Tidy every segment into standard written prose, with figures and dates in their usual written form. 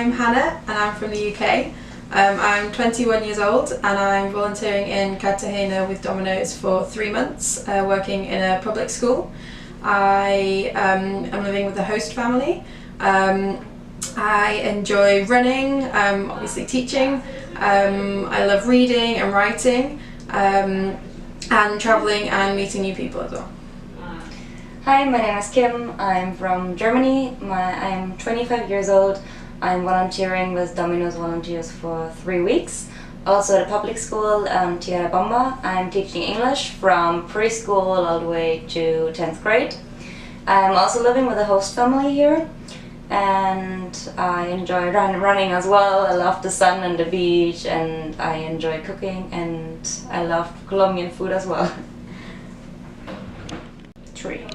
I'm Hannah and I'm from the UK. I'm 21 years old and I'm volunteering in Cartagena with Domino's for 3 months, working in a public school. I am living with a host family. I enjoy running, obviously teaching. I love reading and writing, and travelling and meeting new people as well. Hi, my name is Kim. I'm from Germany. I'm 25 years old. I'm volunteering with Domino's Volunteers for 3 weeks. Also at a public school, Tierra Bomba. I'm teaching English from preschool all the way to 10th grade. I'm also living with a host family here, and I enjoy running as well. I love the sun and the beach, and I enjoy cooking, and I love Colombian food as well. 3.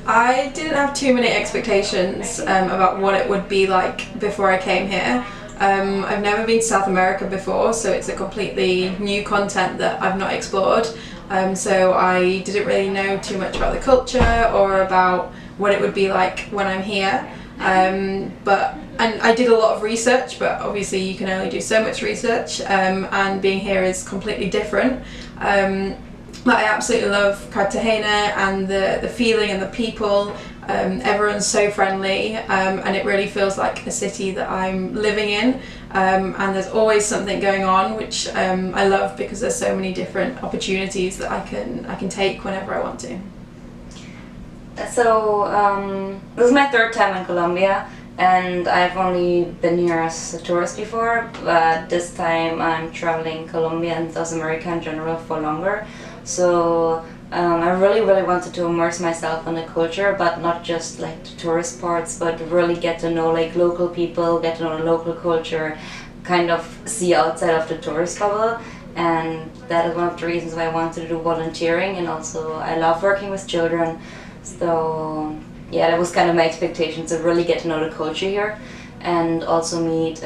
I didn't have too many expectations about what it would be like before I came here. I've never been to South America before, so it's a completely new content that I've not explored. So I didn't really know too much about the culture or about what it would be like when I'm here. And I did a lot of research, but obviously you can only do so much research, and being here is completely different. But I absolutely love Cartagena and the feeling and the people. Everyone's so friendly, and it really feels like a city that I'm living in, and there's always something going on, which I love because there's so many different opportunities that I can take whenever I want to. So this is my 3rd time in Colombia, and I've only been here as a tourist before, but this time I'm traveling Colombia and South America in general for longer. So I really wanted to immerse myself in the culture, but not just like the tourist parts, but really get to know like local people, get to know the local culture, kind of see outside of the tourist bubble. And that is one of the reasons why I wanted to do volunteering, and also I love working with children. So yeah, that was kind of my expectation, to really get to know the culture here and also meet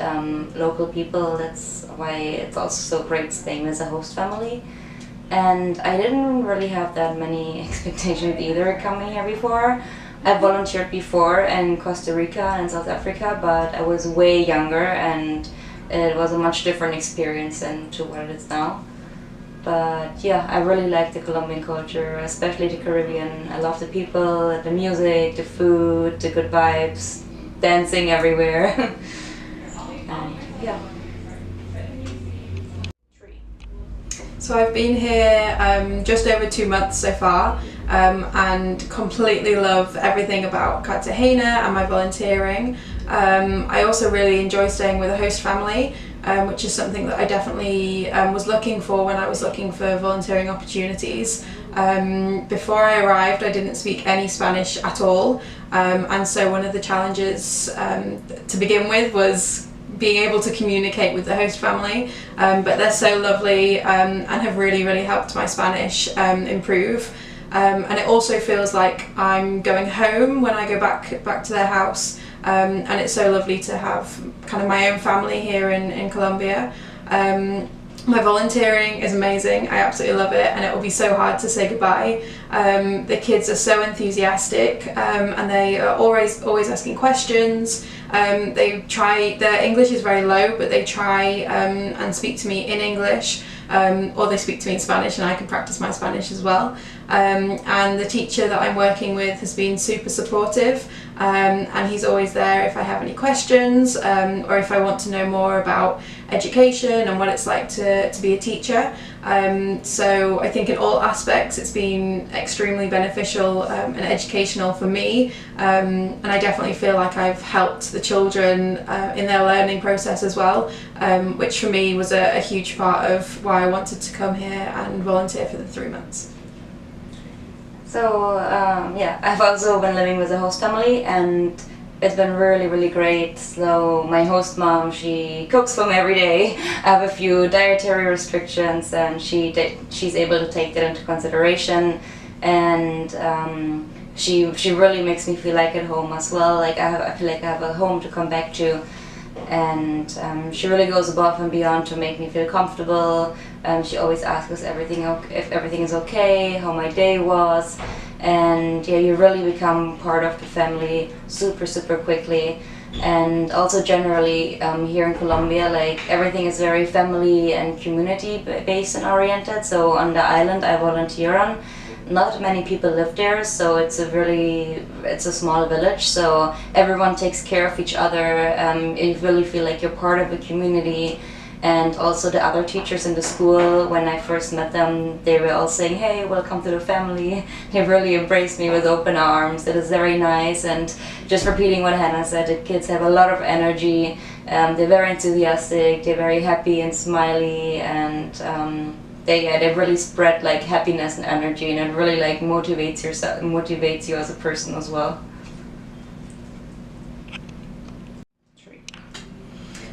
local people. That's why it's also so great staying with a host family. And I didn't really have that many expectations either coming here before. I volunteered before in Costa Rica and South Africa, but I was way younger and it was a much different experience than to what it is now. But yeah, I really like the Colombian culture, especially the Caribbean. I love the people, the music, the food, the good vibes, dancing everywhere. And yeah. So I've been here just over 2 months so far, and completely love everything about Cartagena and my volunteering. I also really enjoy staying with a host family, which is something that I definitely was looking for when I was looking for volunteering opportunities. Before I arrived, I didn't speak any Spanish at all, and so one of the challenges to begin with was being able to communicate with the host family, but they're so lovely and have really helped my Spanish improve. And it also feels like I'm going home when I go back to their house, and it's so lovely to have kind of my own family here in Colombia. My volunteering is amazing. I absolutely love it, and it will be so hard to say goodbye. The kids are so enthusiastic, and they are always asking questions. Their English is very low, but they try and speak to me in English, or they speak to me in Spanish, and I can practice my Spanish as well. And the teacher that I'm working with has been super supportive, and he's always there if I have any questions, or if I want to know more about education and what it's like to be a teacher. So I think in all aspects it's been extremely beneficial and educational for me, and I definitely feel like I've helped the children in their learning process as well, which for me was a huge part of why I wanted to come here and volunteer for the 3 months. So yeah, I've also been living with a host family, and it's been really great. So my host mom, she cooks for me every day. I have a few dietary restrictions, and she's able to take that into consideration, and she really makes me feel like at home as well. Like I feel like I have a home to come back to, and she really goes above and beyond to make me feel comfortable. She always asks us if everything is okay, how my day was, and yeah, you really become part of the family super quickly. And also generally here in Colombia, like everything is very family and community based and oriented. So on the island I volunteer on, not many people live there, so it's a small village, so everyone takes care of each other. You really feel like you're part of a community. And also the other teachers in the school, when I first met them, they were all saying, hey, welcome to the family. They really embraced me with open arms. It is very nice. And just repeating what Hanna said, the kids have a lot of energy. They're very enthusiastic, they're very happy and smiley, and they really spread like happiness and energy, and it really like motivates you as a person as well.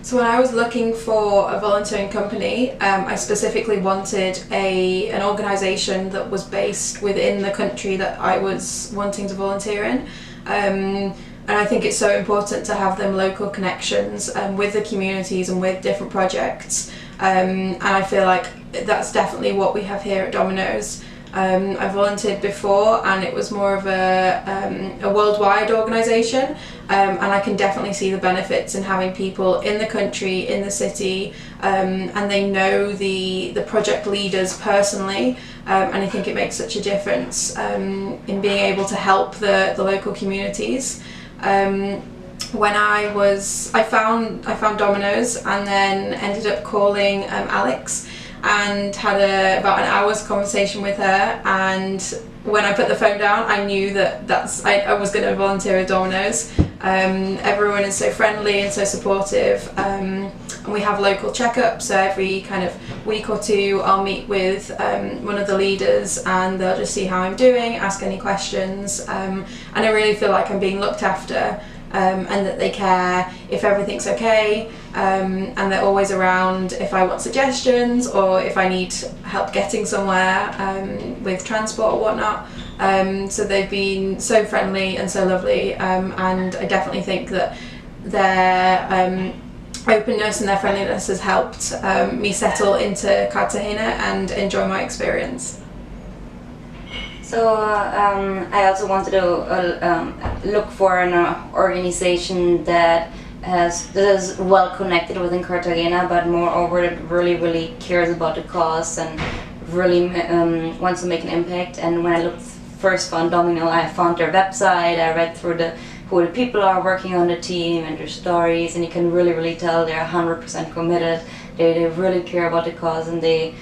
So when I was looking for a volunteering company, I specifically wanted an organisation that was based within the country that I was wanting to volunteer in. And I think it's so important to have them local connections with the communities and with different projects. And I feel like that's definitely what we have here at Domino's. I volunteered before, and it was more of a worldwide organisation, and I can definitely see the benefits in having people in the country, in the city, and they know the project leaders personally, and I think it makes such a difference in being able to help the local communities. When I found Domino's, and then ended up calling Alex and had about an hour's conversation with her, and when I put the phone down I knew that I was going to volunteer at Domino's. Everyone is so friendly and so supportive, and we have local checkups, so every kind of week or two I'll meet with one of the leaders, and they'll just see how I'm doing, ask any questions, and I really feel like I'm being looked after. And that they care if everything's okay, and they're always around if I want suggestions or if I need help getting somewhere with transport or whatnot. So they've been so friendly and so lovely, and I definitely think that their openness and their friendliness has helped me settle into Cartagena and enjoy my experience. So I also wanted to look for an organization that is well connected within Cartagena, but moreover that really cares about the cause and really wants to make an impact. And when I first found Domino, I found their website. I read through who the people are working on the team and their stories, and you can really tell they're 100% committed. They really care about the cause, and they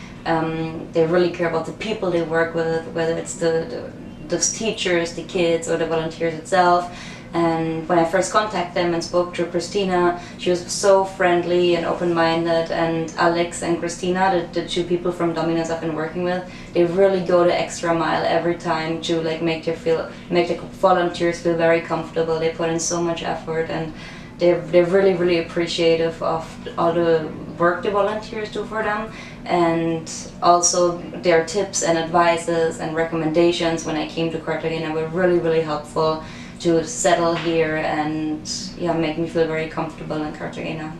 really care about the people they work with, whether it's those teachers, the kids, or the volunteers itself. And when I first contacted them and spoke to Christina, she was so friendly and open-minded. And Alex and Christina, the two people from Domino's I've been working with, they really go the extra mile every time to like make the volunteers feel very comfortable. They put in so much effort, and they're really appreciative of all the work the volunteers do for them, and also their tips and advices and recommendations when I came to Cartagena were really helpful to settle here and make me feel very comfortable in Cartagena.